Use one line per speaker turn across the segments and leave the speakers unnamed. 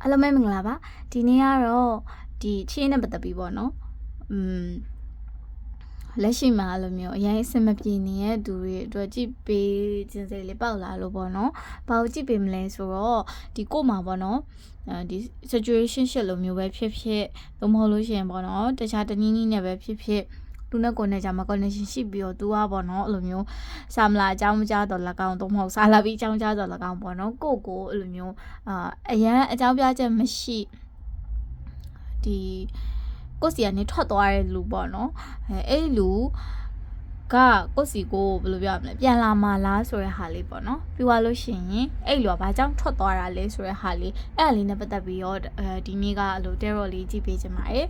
အားလုံးပဲမင်္ဂလာပါဒီနေ့ကတော့ဒီချင်းနဲ့ပတ်သက်ပြီးပေါ့နော်လက်ရှိမှာလိုမျိုးအရင်အဆင်မပြေနေတဲ့သူတွေအတွက်ကြည့်ပေးခြင်းစိတ်လေးပေါက်လာလို့ပေါ့နော်ဘာလို့ကြည့်ပေးမလဲဆိုတော့ဒီကို့မှာပေါ့နော်ဒီ situation ရှစ်လိုမျိုးပဲဖြစ်ဖြစ်သို့မဟုတ်လို့ရှိရင်ပေါ့နော်တခြားတနည်းနည်းနဲ့ပဲဖြစ်ဖြစ်သူနဲ့ကိုယ်နဲ့ကြာမှာ connection ရှိပြီးတော့သူကပေါ့နော်အဲ့လိုမျိုးစာမလာအကြောင်းမကြားတော့၎င်းတော့မဟုတ်စာလာပြီးအကြောင်းကြားတော့၎င်းပေါ့နော်ကိုအဲ့လိုမျိုးအရန်အကြောင်းပြချက်မရှိဒီကိုစီကနေထွက်သွားတဲ့လူပေါ့နော်အဲ့လူကကိုစီကိုဘယ်လိုပြောရမလဲပြန်လာမှလားဆိုတဲ့ဟာလေးပေါ့နော်ပြီးသွားလို့ရှိရင်အဲ့လူကဘာကြောင့်ထွက်သွားတာလဲဆိုတဲ့ဟာလေးအဲ့အလေးနဲ့ပတ်သက်ပြီးတော့ဒီနေ့ကအဲ့လို terror လေးကြည့်ပေးချင်ပါတယ်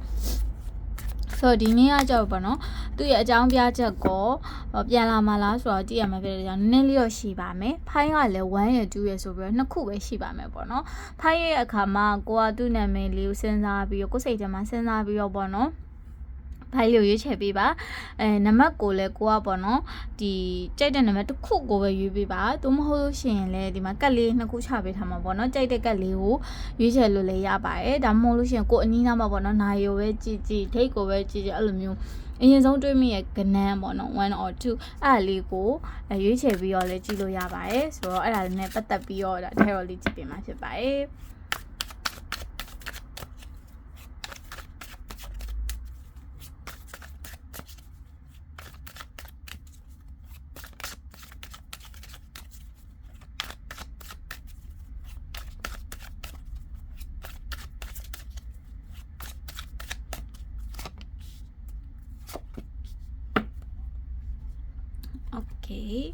ဆိုတော့ဒီနေ့ကကြောက်ပေါ့နော်သူ့ရဲ့အကြောင်းပြချက်ကိုပြန်လာမှလားဆိုတော့ကြည့်ရမှာဖြစ်တဲ့ကြောင့်နည်းနည်းလေးတော့ရှိပါမယ်ဖိုင်းကလည်း1ရယ်2ရယ်ဆိုပြီးတော့နှစ်ခုပဲရှိပါမယ်ပေါ့နော်ဖိုင်းရဲ့အခါမှာကိုကသူ့နာမည်လေးကိုစဉ်းစားပြီးတော့ကိုယ်စိတ်ထဲမှာစဉ်းစားပြီးတော့ပေါ့နော်ဖိုင်လေးကိုရွေးချယ်ပေးပါနံပါတ်ကိုလည်းကိုကပေါ့နော်ဒီကြိုက်တဲ့နံပါတ်တစ်ခုကိုပဲရွေးပေးပါသို့မဟုတ်လို့ရှိရင်လည်းဒီမှာကတ်လေးနှစ်ခုချပေးထားမှာပေါ့နော်ကြိုက်တဲ့ကတ်လေးကိုရွေးချယ်လို့လည်းရပါတယ်ဒါမှမဟုတ်လို့ရှိရင်ကိုအနီးနားမှာပေါ့နော်နာရီကိုပဲကြည့်ကြည့်ဒိတ်ကိုပဲကြည့်ကြည့်အဲ့လိုမျိုးအရင်ဆုံးတွေးမိရဲ့ကနန်းပေါ့နော်1 or 2အဲ့ဒါလေးကိုရွေးချယ်ပြီးတော့လည်းကြည့်လို့ရပါတယ်ဆိုတော့အဲ့ဒါလည်းပတ်သက်ပြီးတော့ဒါ terror လေးကြည့်ပေးမှာဖြစ်ပါတယ်Okay.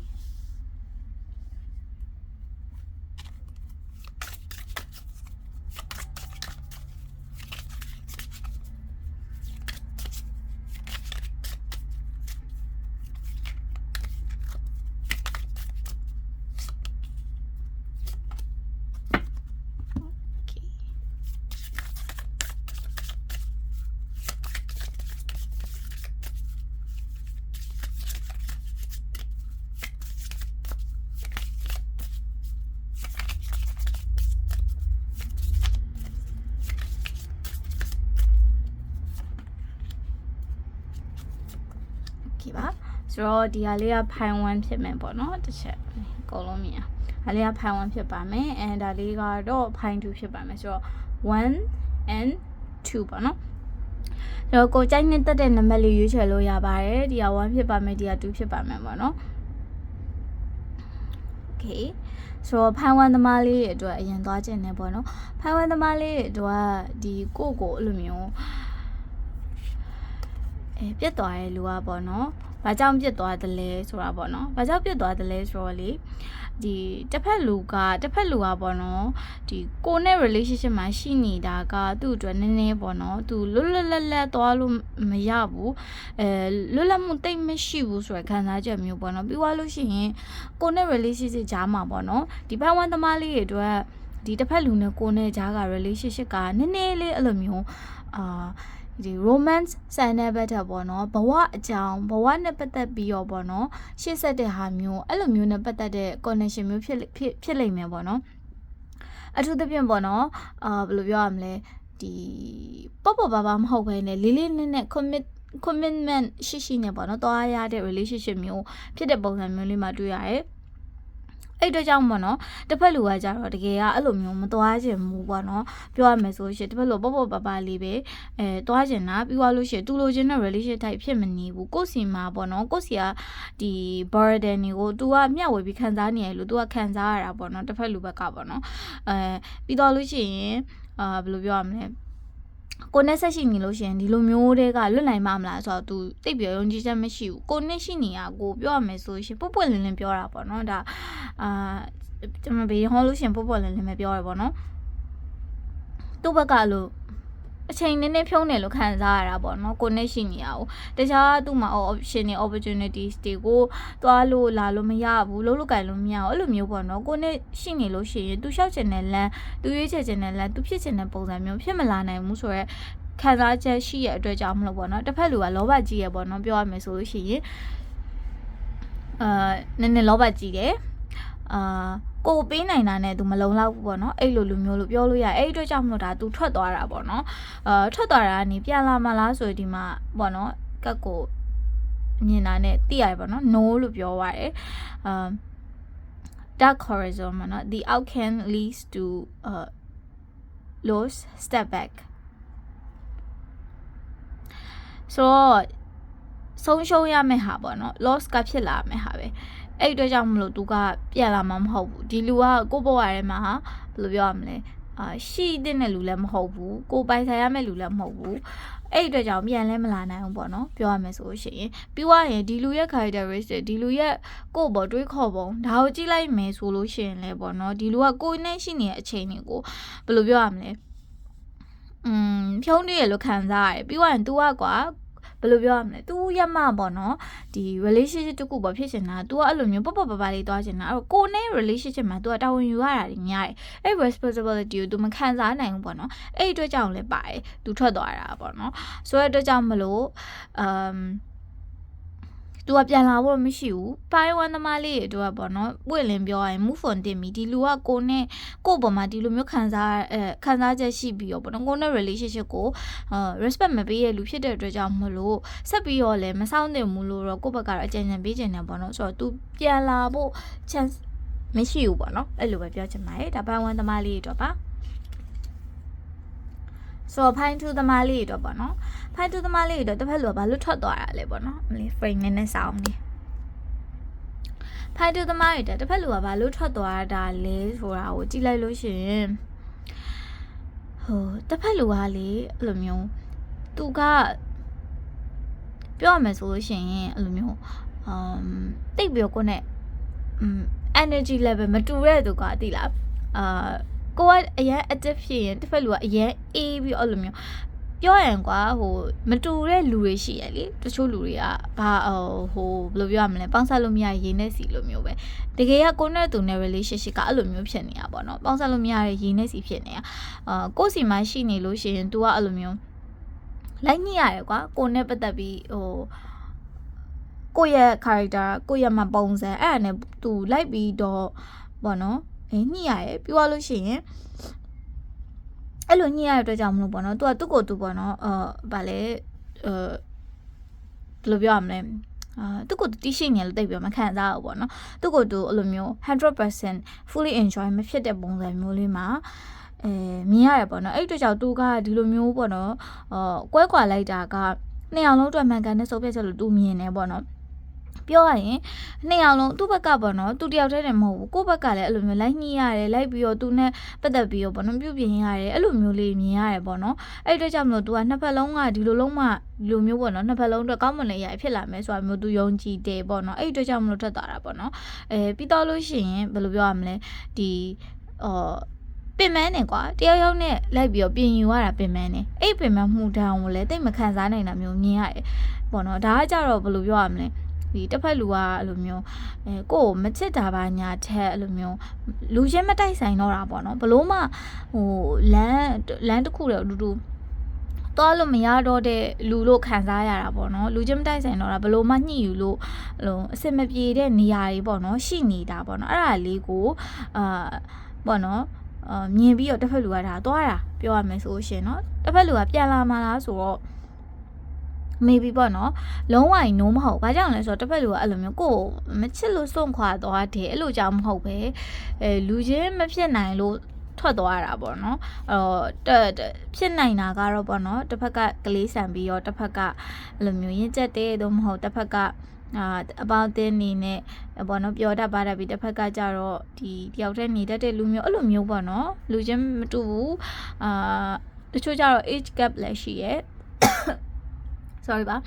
Okay ပါဆိုတော့ဒီဟာလေးကဖိုင်1ဖြစ်မယ်ပေါ့နော်တစ်ချက်အကုန်လုံးမြင်ဒါလေးကဖိုင်1ဖြစ်ပါမယ်အဲဒါလေးကတော့ဖိုင်2ဖြစ်ပါမယ်ဆိုတော့1 and 2ပေါ့နော်ဆိုတော့ကိုကြိုက်နှစ်တက်တဲ့နံပါတ်လေးရွေးချယ်လို့ရပါတယ်ဒီဟာ1ဖြစ်ပါမယ်ဒီဟာ2ဖြစ်ပါမယ်ပေါ့နော် Okayဆိုတော့ဖိုင်1သမားလေးတွေအတွက်အရင်သွားခြင်းနဲ့ပေါ့နော်ဖိုင်1သမားလေးတွေအတွက်ဒီကိုအဲ့လိုမျိုးပြတ်သွားတဲ့လူကပေါ့နော်။ဘာကြောင့်ပြတ်သွားတယ်လဲဆိုတာပေါ့နော်။ဘာကြောင့်ပြတ်သွားတယ်လဲဆိုတော့လေဒီတစ်ဖက်လူကပေါ့နော်။ဒီကိုနဲ့ relationship မှာရှိနေတာကသူ့အတွက်နည်းနည်းပေါ့နော်။သူလွတ်လပ်သွားလို့မရဘူး။လွတ်လပ်မှုတိတ်မရှိဘူးဆိုရခံစားချက်မျိုးပေါ့နော်။ပြီးသွားလို့ရှိရင်ကိုနဲ့ relationship ကြားမှာပေါ့နော်။ဒီဘဝသမားလေးတွေအတွက်ဒီတစ်ဖက်လူနဲ့ကိုနဲ့ကြားက relationship ကနည်းနည်းလေးအဲ့လိုမျိုးဒီ romance ဆန်တဲ့ဘက်ထက်ပေါ့နော်ဘဝအကြောင်းဘဝနဲ့ပတ်သက်ပြီးတော့ပေါ့နော်ရှေ့ဆက်တဲ့ဟာမျိုးအဲ့လိုမျိုးနဲ့ပတ်သက်တဲ့ connection မျိုးဖြစ်လိမ့်မယ်ပေါ့နော်အထူးသဖြင့်ပေါ့နော်ဘယ်လိုပြောရမလဲဒီပေါ့ပါမဟုတ်ဘဲနဲ့လေးနက် commitment ရှိနေပေါ့နော်တွားရတဲ့ relationship မျိုးဖြစ်တဲ့ပုံစံမျိုးလေးမှာတွေ့ရတယ်အဲ့တော့ကြောင့်ပေါ့နော်တစ်ဖက်လူကကြတော့တကယ်ကအဲ့လိုမျိုးမသွားချင်ဘူးပေါ့နော်ပြောရမယ်ဆိုရှင်တစ်ဖက်လူပေါ့ပါလေးပဲသွားချင်တာပြီးသွားလို့ရှိရင်သူလိုချင်တဲ့ relationship type ဖြစ်မနေဘူးကိုယ့်စီမှာပေါ့နော်ကိုယ့်စီကဒီ burden တွေကို तू ကမျှဝေပြီးခံစားနေရလို့ तू ကခံစားရတာပေါ့နော်တစ်ဖက်လူဘက်ကပေါ့နော်ပြီးသွားလို့ရှိရင်ဘယ်လိုပြောရမလဲကိုနဲ့ဆက်ရှိနေလို့ရှိရင်ဒီလိုမျိုးတွေကလွတ်နိုင်မှာမလားဆိုတော့ तू တိတ်ပြီးယုံကြည်ချက်မရှိဘူးကိုနဲ့ရှိနေရကိုပြောရမယ်ဆိုရှင်ပွလင်းပြောတာပေါ့နော်ဒါကျွန်မဘေးဟောလို့ရှင်ပွလင်းပဲပြောရပေါ့နော်သူ့ဘက်ကလို့အချိန်နည်းနည်းဖြုံးတယ်လို့ခံစားရတာပေါ့နော်ကိုနဲ့ရှိနေရအောင်တခြားသူ့မှာ option တွေ opportunities တွေကိုသွားလို့လာလို့မရဘူးလုံးလို့ကြိုင်လို့မရဘူးအဲ့လိုမျိုးပေါ့နော်ကိုနဲ့ရှိနေလို့ရှိရင် तू ရှောက်ချင်တဲ့လမ်း तू ရွေးချယ်ချင်တဲ့လမ်း तू ဖြစ်ချင်တဲ့ပုံစံမျိုးဖြစ်မလာနိုင်ဘူးဆိုတော့ခံစားချက်ရှိရတဲ့အတွက်ကြောင့်မလို့ပေါ့နော်တစ်ဖက်လူကလောဘကြီးရပေါ့နော်ပြောရမယ်ဆိုလို့ရှိရင်နည်းနည်းလောဘကြီးတယ် ကိုပေးနိုင်တာနဲ့ तू မလုံလောက်ဘူးပေါ့နော်အဲ့လိုလူမျိုးလို့ပြောလို့ရအဲ့အတွက်ကြောင့်မလို့ဒါ तू ထွက်သွားတာပေါ့နော်ထွက်သွားတာကနေပြန်လာမလားဆိုဒီမှာပေါ့နော်ကတ်ကိုမြင်တာနဲ့သိရတယ်ပေါ့နော် no လို့ပြောရတယ်dark horizon မှာနော် the outcome leads to loss step back ဆိုတော့ဆုံးရှုံးရမယ့်ဟာပေါ့နော် loss ကဖြစ်လာမယ့်ဟာပဲအဲ့အတွက်ကြောင့်မလို့သူကပြန်လာမှာမဟုတ်ဘူးဒီလူကကိုယ့်ဘဝထဲမှာဘယ်လိုပြောရမလဲရှိတဲ့လူလည်းမဟုတ်ဘူးကိုပိုင်ဆိုင်ရမယ့်လူလည်းမဟုတ်ဘူးအဲ့အတွက်ကြောင့်ပြန်လဲမလာနိုင်ဘူးပေါ့နော်ပြောရမယ်ဆိုလို့ရှိရင်ပြီးွားရင်ဒီလူရဲ့ characteristic ဒီလူရဲ့ကိုယ့်ဘောတွေးခေါ်ပုံဒါကိုကြည့်လိုက်မယ်ဆိုလို့ရှိရင်လည်းပေါ့နော်ဒီလူကကိုယ်နဲ့ရှိနေတဲ့အချိန်တွေကိုဘယ်လိုပြောရမလဲဖြုံးနေရလို့ခံစားရတယ်ပြီးွားရင် तू ကကွာဘယ်လိုပြောရမလဲ तू ရမပေါ့နော်ဒီ relationship တခုပေါ့ဖြစ်ချင်တာ तू ကအဲ့လိုမျိုးပပပလေးသွားချင်တာအဲ့ကိုနဲ့ relationship မှာ तू ကတာဝန်ယူရတာညာတယ်အဲ့ responsibility ကို तू မခံစားနိုင်ဘူးပေါ့နော်အဲ့အတွက်ကြောင့်လည်းပါတယ် तू ထွက်သွားတာပေါ့နော်ဆိုတဲ့အတွက်ကြောင့်မလို့तू ကပြန်လာဖို့မရှိဘူးပိုင်းဝမ်းသမားလေးတွေတော့ပေါ့နော်ပွင့်လင်းပြောရရင် move on တင်ပြီဒီလူကကိုနဲ့ကိုပေါ်မှာဒီလိုမျိုးခံစားချက်ရှိပြီးတော့ပေါ့နော်ကိုနဲ့ relationship ကိုrespect မပေးရလူဖြစ်တဲ့အတွက်ကြောင့်မလို့ဆက်ပြီးတော့လည်းမဆောင်သင့်ဘူးလို့တော့ကိုယ့်ဘက်ကတော့အကြံဉာဏ်ပေးချင်တယ်ပေါ့နော်ဆိုတော့ तू ပြန်လာဖို့ chance မရှိဘူးပေါ့နော်အဲ့လိုပဲပြောချင်ပါတယ်ဒါပိုင်းဝမ်းသမားလေးတွေတော့ပါဆိုတော့ဖိုင်ထူသမားလေးတော့ပေါ့နော်ဖိုင်ထူသမားလေးတော့တစ်ဖက်လိုဘာလို့ထွက်သွားတာလဲပေါ့နော်မလေး frame နဲ့စောင်းနေဖိုင်ထူသမားတွေတစ်ဖက်လိုဘာလို့ထွက်သွားတာလဲဆိုတာကိုကြည့်လိုက်လို့ရှိရင်တစ်ဖက်လိုကလေအဲ့လိုမျိုးသူကပြောရမယ်ဆိုလို့ရှိရင်အဲ့လိုမျိုးတိတ်ပြီးတော့ကိုနဲ့energy level မတူတဲ့သူကသိလားကိုကအရင် active ဖြစ်ရင်တစ်ဖက်လူကအရင်အေးပြီးအဲ့လိုမျိုးပြောရရင်ကွာမတူတဲ့လူတွေရှိရလေတချို့လူတွေကဘာဘယ်လိုပြောရမလဲပေါင်းဆက်လို့မရရေးနဲ့စီလိုမျိုးပဲတကယ်ကကိုနဲ့သူနဲ့ relationship ကအဲ့လိုမျိုးဖြစ်နေတာပေါ့နော်ပေါင်းဆက်လို့မရတဲ့ရေးနဲ့စီဖြစ်နေတာကိုစီမှာရှိနေလို့ရှိရင် तू ကအဲ့လိုမျိုးလိုက်ညှိရတယ်ကွာကိုနဲ့ပတ်သက်ပြီးကိုရဲ့ character ကိုရဲ့မှာပုံစံအဲ့ဒါနဲ့ तू လိုက်ပြီးတော့ပေါ့နော်ညှိရတယ်ပြီးသွားလို့ရှိရင်အဲ့လိုညှိရတဲ့အတွက်ကြောင့်မလို့ပေါ့နော်သူကသူ့ကိုယ်သူပေါ့နော်ဗာလဲဘယ်လိုပြောရမလဲသူ့ကိုယ်သူတီးရှိနေလို့တိတ်ပြောမခံစားဘူးပေါ့နော်သူ့ကိုယ်သူအဲ့လိုမျိုး 100% fully enjoy မဖြစ်တဲ့ပုံစံမျိုးလေးမှာမြင်ရတယ်ပေါ့နော်အဲ့အတွက်ကြောင့်သူကဒီလိုမျိုးပေါ့နော်ကွဲကွာလိုက်တာကနှစ်ယောက်လုံးအတွက်မှန်ကန်တဲ့ဆုံးဖြတ်ချက်လို့သူမြင်နေပေါ့နော်ပြောရရင်နှစ်ယောက်လုံးသူ့ဘက်ကပေါ့နော်သူတယောက်တည်းတည်းမဟုတ်ဘူးကိုယ့်ဘက်ကလည်းအဲ့လိုမျိုးလိုက်ညှိရတယ်လိုက်ပြီးတော့သူနဲ့ပတ်သက်ပြီးတော့ပေါ့နော်ပြုပြင်ရတယ်အဲ့လိုမျိုးလေးမြင်ရတယ်ပေါ့နော်အဲ့အတွက်ကြောင့်မလို့ तू ကနှစ်ဖက်လုံးကဒီလိုလုံးမှဒီလိုမျိုးပေါ့နော်နှစ်ဖက်လုံးအတွက်ကောင်းမွန်တဲ့ရဖြစ်လာမယ်ဆိုတာမျိုး तू ယုံကြည်တယ်ပေါ့နော်အဲ့အတွက်ကြောင့်မလို့ထွက်သွားတာပေါ့နော်ပြီးတော့လို့ရှိရင်ဘယ်လိုပြောရမလဲဒီပင်မနဲ့ကွာတယောက်ယောက်နဲ့လိုက်ပြီးတော့ပြင်ယူရတာပင်မနဲ့အဲ့ပင်မမှုတောင်ကိုလည်းတိတ်မခံစားနိုင်တာမျိုးမြင်ရတယ်ပေါ့နော်ဒါကကြတော့ဘယ်လိုပြောရမလဲဒီတစ်ဖက်လူကအဲ့လိုမျိုးကိုယ်မချစ်တာပါညာထက်အဲ့လိုမျိုးလူချင်းမတိုက်ဆိုင်တော့တာပေါ့နော်ဘလို့မှလမ်းတစ်ခုတည်းအတူတူသွားလို့မရတော့တဲ့လူလို့ခံစားရတာပေါ့နော်လူချင်းမတိုက်ဆိုင်တော့တာဘလို့မှညှိယူလို့အဆင်မပြေတဲ့နေရာတွေပေါ့နော်ရှိနေတာပေါ့နော်အဲ့ဒါလေးကိုပေါ့နော်မြင်ပြီးတော့တစ်ဖက်လူကဒါသွားတာပြောရမယ်ဆိုရှင်เนาะတစ်ဖက်လူကပြန်လာမှလားဆိုတော့maybe ပေါ့နော်လုံးဝရင် no မဟုတ်ဘာကြောင့်လဲဆိုတော့တစ်ဖက်လူကအဲ့လိုမျိုးကိုမချစ်လို့စွန့်ခွာသွားတယ်အဲ့လိုကြောင့်မဟုတ်ပဲလူချင်းမဖြစ်နိုင်လို့ထွက်သွားတာပေါ့နော်ဖြစ်နိုင်တာကတော့ပေါ့နော်တစ်ဖက်ကကလေးဆန်ပြီးတော့တစ်ဖက်ကအဲ့လိုမျိုးရင်ကျက်တဲ့တော့မဟုတ်တစ်ဖက်ကအပေါင်းအသင်းနေနဲ့ပေါ့နော်ပြောတတ်ပါတတ်ပြီးတစ်ဖက်ကကြတော့ဒီတယောက်တည်းနေတတ်တဲ့လူမျိုးအဲ့လိုမျိုးပေါ့နော်လူချင်းမတူဘူးတချို့ကြတော့ age gap လည်းရှိရဲ့sorry ပါ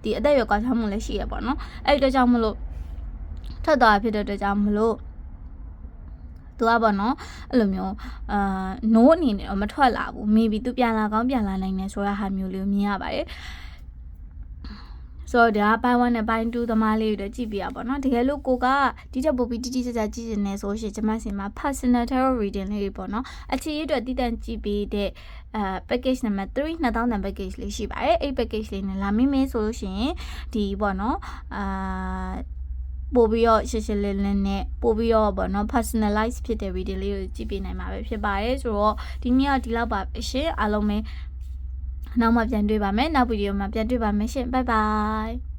ဒီအသက်အရွယ်ကွာခြားမှုလည်းရှိရပေါ့နော်အဲ့ဒီအတွက်ကြောင့်မလို့ထွက်သွားဖြစ်တဲ့အတွက်ကြောင့်မလို့သူကပေါ့နော်အဲ့လိုမျိုးno အနေနဲ့တော့မထွက်လာဘူး maybe သူပြန်လာကောင်းပြန်လာနိုင်တယ်ဆိုတဲ့ဟာမျိုးလေးကိုမြင်ရပါတယ်ဆိုတော့ဒါပိုင်း1နဲ့ပိုင်း2သမားလေးတွေကြည့်ပြရပါတော့တကယ်လို့ကိုကဒီချက်ပို့ပြီးတိတိကျကျကြည့်နေဆိုရှင်ကျွန်မစီမှာ personal tarot reading လေးတွေပေါ့နော်အခြေရေးအတွက်တည်တံ့ကြည့်ပေးတဲ့package number 3 2000 package လေးရှိပါတယ်အဲ့ package လေးနဲ့လာမိမင်းဆိုလို့ရှိရင်ဒီပေါ့နော် ပို့ပြီးတော့ရှင်းရှင်းလင်းလင်းနဲ့ပို့ပြီးတော့ပေါ့နော် personalize ဖြစ်တဲ့ video လေးကိုကြည့်ပြနိုင်မှာပဲဖြစ်ပါတယ်ဆိုတော့ဒီနေ့ကဒီလောက်ပါရှင်အားလုံးပဲနောက်မှပြန်တွေ့ပါမယ်နောက်ဗီဒီယိုမှာပြန်တွေ့ပါမယ်ရှင် bye bye